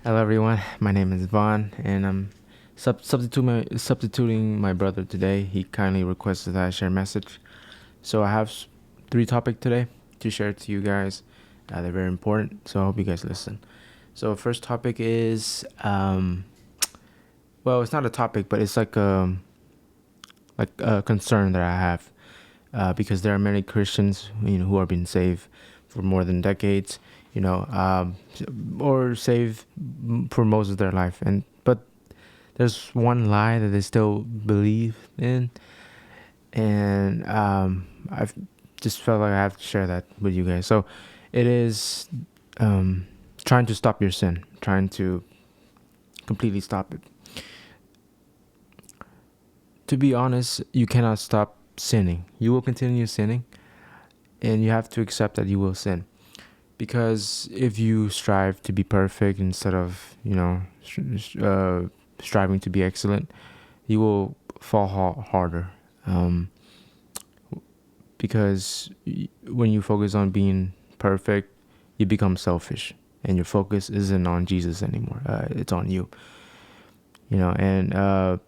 Hello, everyone. My name is Vaughn, and I'm substituting my brother today. He kindly requested that I share a message. So I have three topics today to share to you guys. They're very important, so I hope you guys listen. So first topic is, well, it's not a topic, but it's like a concern that I have, because there are many Christians, who are being saved for more than decades, or saved for most of their life, but there's one lie that they still believe in, and I've just felt like I have to share that with you guys. So it is trying to stop your sin, trying to completely stop it. To be honest, you cannot stop sinning. You will continue sinning, and you have to accept that you will sin. Because if you strive to be perfect instead of, striving to be excellent, you will fall harder. Because when you focus on being perfect, you become selfish, and your focus isn't on Jesus anymore. It's on you. And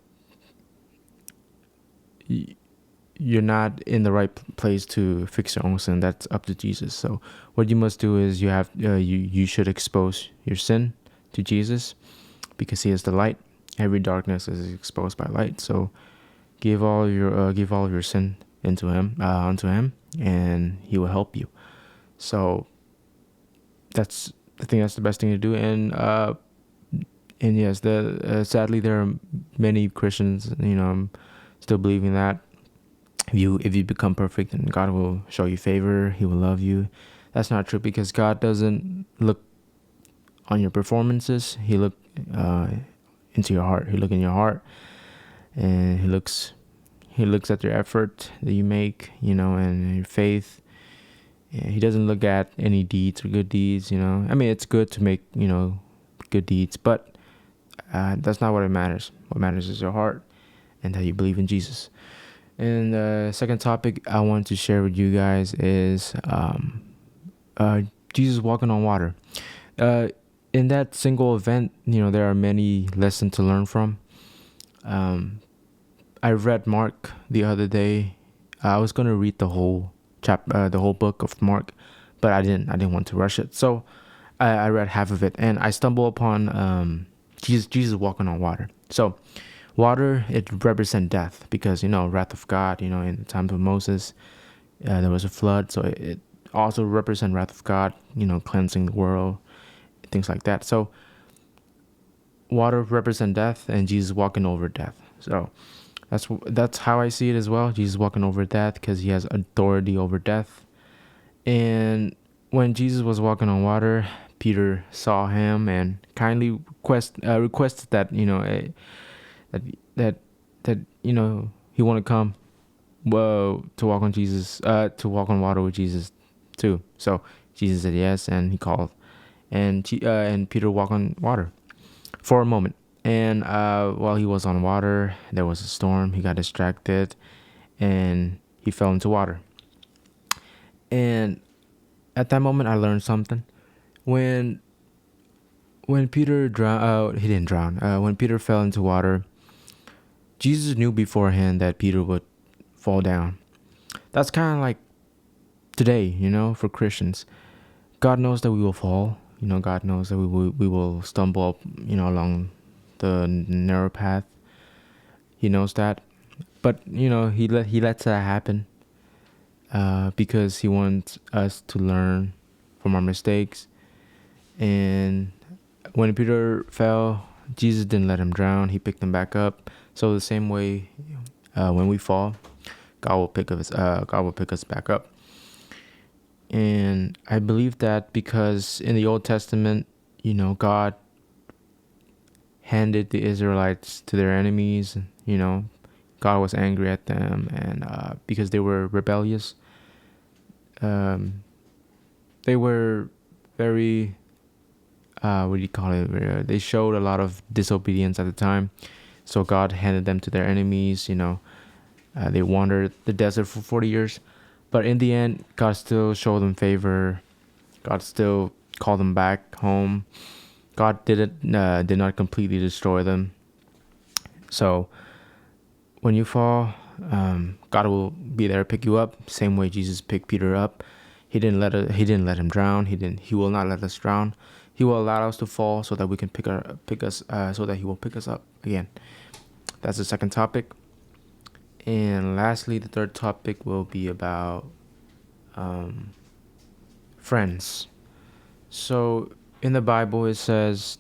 you're not in the right place to fix your own sin. That's up to Jesus. So what you must do is you should expose your sin to Jesus, because He is the light. Every darkness is exposed by light. So give all of your sin unto Him, and He will help you. So I think that's the best thing to do. And yes, sadly there are many Christians, still believing that if you become perfect, then God will show you favor. He will love you. That's not true, because God doesn't look on your performances. He look into your heart. He look in your heart, and He looks at your effort that you make, and your faith. And He doesn't look at any deeds or good deeds. I mean, it's good to make good deeds, but that's not what matters. What matters is your heart and that you believe in Jesus. And the second topic I want to share with you guys is Jesus walking on water. In that single event, there are many lessons to learn from. I read Mark the other day. I was gonna read the whole the whole book of Mark, but I didn't want to rush it. So I read half of it, and I stumbled upon Jesus walking on water. So water, it represents death, because wrath of God. In the times of Moses, there was a flood, so it also represents wrath of God. Cleansing the world, things like that. So water represents death, and Jesus walking over death. So that's how I see it as well. Jesus walking over death because He has authority over death. And when Jesus was walking on water, Peter saw Him and kindly requested that that he want to come to walk on Jesus, to walk on water with Jesus too. So Jesus said yes, and He called, and Peter walked on water for a moment. And while he was on water, there was a storm. He got distracted, and he fell into water. And at that moment, I learned something. When Peter drowned, he didn't drown. When Peter fell into water, Jesus knew beforehand that Peter would fall down. That's kind of like today, for Christians. God knows that we will fall. God knows that we will stumble up, along the narrow path. He knows that, but He lets that happen, because He wants us to learn from our mistakes. And when Peter fell, Jesus didn't let him drown. He picked him back up. So the same way, when we fall, God will pick us back up. And I believe that because in the Old Testament, God handed the Israelites to their enemies. God was angry at them, and because they were rebellious, they were very, what do you call it? They showed a lot of disobedience at the time. So God handed them to their enemies. They wandered the desert for 40 years. But in the end, God still showed them favor. God still called them back home. God did not completely destroy them. So when you fall, God will be there to pick you up. Same way Jesus picked Peter up. He didn't let him drown. He will not let us drown. He will allow us to fall so that we can pick us so that he will pick us up again. That's the second topic. And lastly, the third topic will be about friends. So in the Bible, it says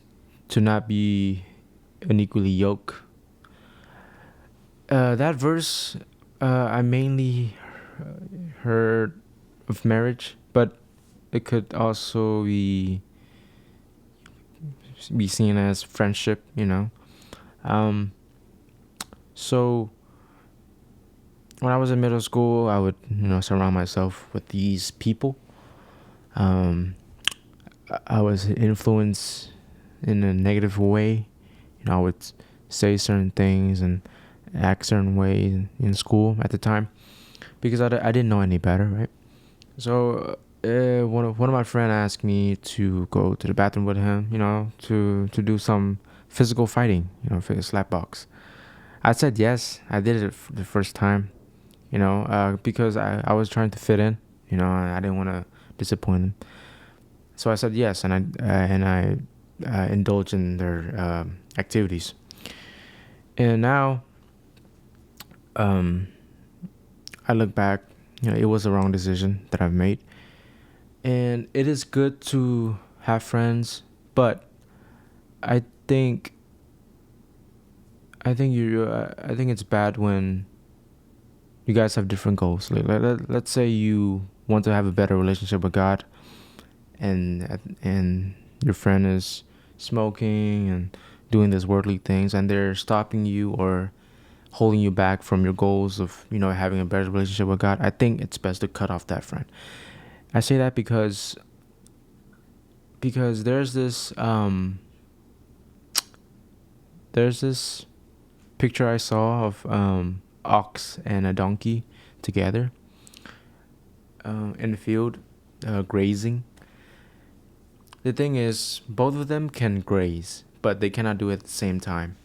to not be unequally yoked. That verse, I mainly heard of marriage, but it could also be seen as friendship, So when I was in middle school, I would, surround myself with these people. I was influenced in a negative way. I would say certain things and act certain ways in school at the time because I didn't know any better, right? So one of my friend asked me to go to the bathroom with him, to do some physical fighting, for a slap box. I said yes. I did it the first time, because I was trying to fit in, I didn't want to disappoint him. So I said yes, and I indulged in their activities. And now, I look back, it was the wrong decision that I've made. And it is good to have friends, but I think it's bad when you guys have different goals. Let's say you want to have a better relationship with God, and your friend is smoking and doing these worldly things, and they're stopping you or holding you back from your goals of having a better relationship with God. I think it's best to cut off that friend. I say that because there's this picture I saw of ox and a donkey together in the field grazing. The thing is, both of them can graze, but they cannot do it at the same time.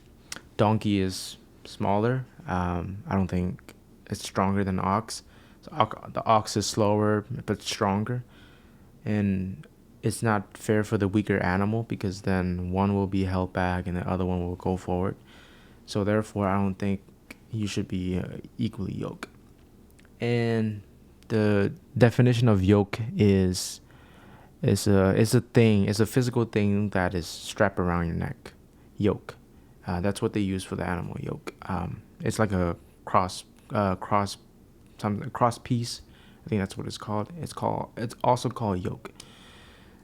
Donkey is smaller. I don't think it's stronger than ox. So the ox is slower but stronger, and it's not fair for the weaker animal because then one will be held back and the other one will go forward. So therefore, I don't think you should be equally yoked. And the definition of yoke is a thing. It's a physical thing that is strapped around your neck. Yoke. That's what they use for the animal yoke. It's like a cross piece. I think that's what it's called. It's also called yoke.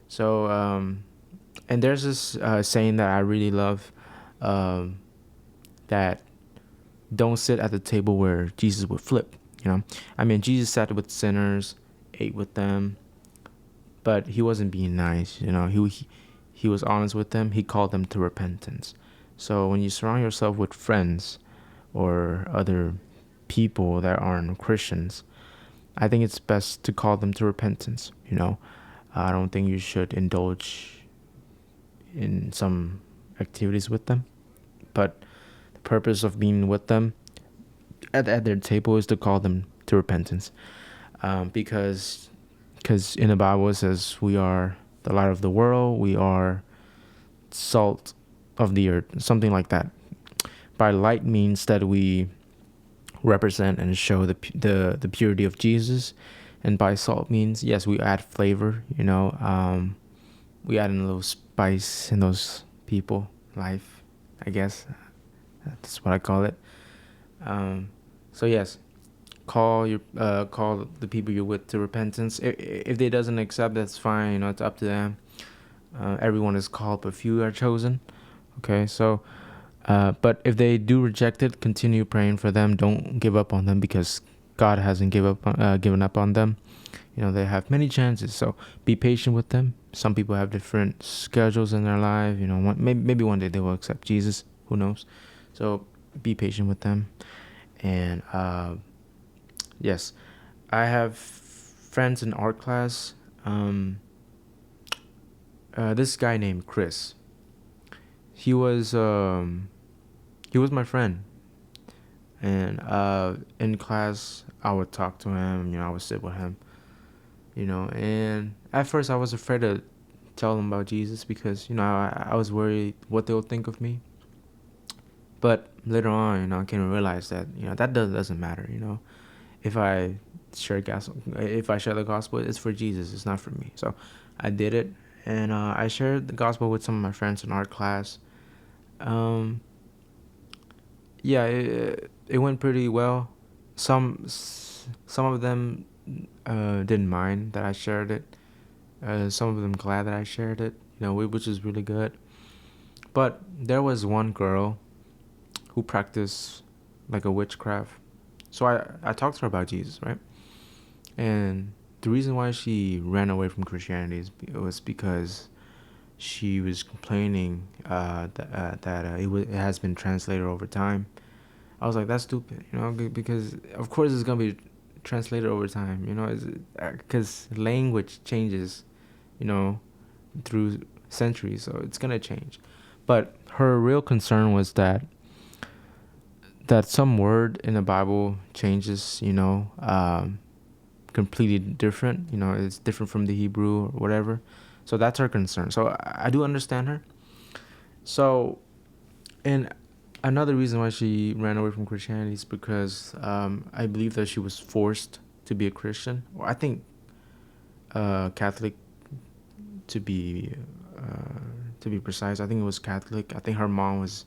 So and there's this saying that I really love, that don't sit at the table where Jesus would flip. Jesus sat with sinners, ate with them, but he wasn't being nice. He was honest with them. He called them to repentance. So when you surround yourself with friends or other people that aren't Christians, I think it's best to call them to repentance. I don't think you should indulge in some activities with them, but the purpose of being with them at their table is to call them to repentance, because in the Bible it says we are the light of the world, we are salt of the earth, something like that. By light means that we represent and show the purity of Jesus, and by salt means yes, we add flavor. We add in a little spice in those people life, I guess. That's what I call it. So yes, call the people you're with to repentance. If they doesn't accept, that's fine. It's up to them. Everyone is called, but few are chosen. Okay, so but if they do reject it, continue praying for them. Don't give up on them because God hasn't given up on them. They have many chances, so be patient with them. Some people have different schedules in their life. Maybe one day they will accept Jesus. Who knows? So be patient with them. And yes, I have friends in art class. This guy named Chris. he was my friend. And in class, I would talk to him. I would sit with him. And at first I was afraid to tell them about Jesus because I was worried what they'll think of me. But later on, I came to realize that that doesn't matter. If I share the gospel, it's for Jesus. It's not for me. So I did it, and I shared the gospel with some of my friends in art class. Yeah, it went pretty well. Some of them didn't mind that I shared it. Some of them glad that I shared it. Which is really good. But there was one girl who practiced like a witchcraft. So I talked to her about Jesus, right? And the reason why she ran away from Christianity was because she was complaining that it has been translated over time. I was like, that's stupid, because of course it's gonna be translated over time, because language changes, through centuries, so it's gonna change. But her real concern was that some word in the Bible changes, completely different. It's different from the Hebrew or whatever. So that's her concern. So I do understand her. So, and another reason why she ran away from Christianity is because I believe that she was forced to be a Christian. Or I think Catholic, to be precise. I think it was Catholic. I think her mom was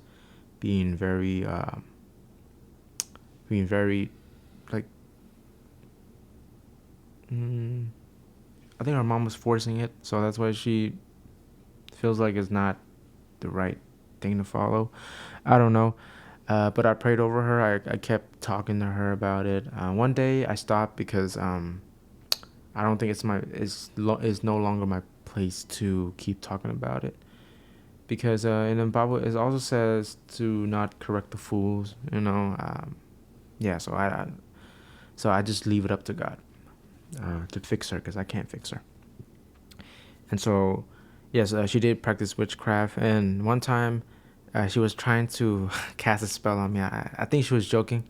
being very like. I think her mom was forcing it, so that's why she feels like it's not the right thing to follow. I don't know. But I prayed over her. I kept talking to her about it. One day I stopped because I don't think it's no longer my place to keep talking about it. Because in the Bible it also says to not correct the fools. Yeah. So I just leave it up to God to fix her, because I can't fix her. And so, yes, she did practice witchcraft. And one time, she was trying to cast a spell on me. I think she was joking,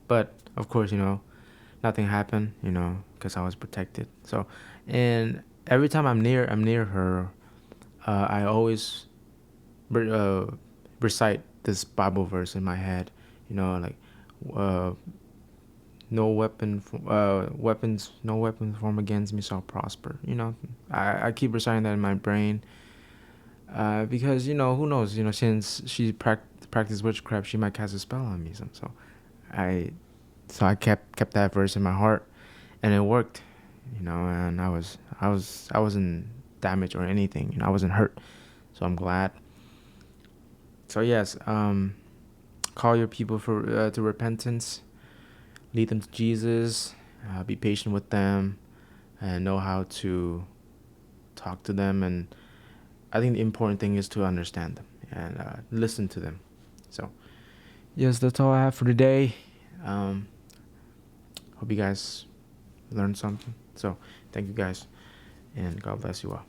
but of course, nothing happened. Because I was protected. So, and every time I'm near her, I always recite this Bible verse in my head. Like, no weapons formed against me shall prosper. I keep reciting that in my brain. Because who knows? Since she practiced witchcraft, she might cast a spell on me. So I kept that verse in my heart, and it worked. And I wasn't damaged or anything. I wasn't hurt, so I'm glad. So yes, call your people to repentance, lead them to Jesus, be patient with them, and know how to talk to them. And I think the important thing is to understand them and listen to them. So, yes, that's all I have for today. Hope you guys learned something. So, thank you guys, and God bless you all.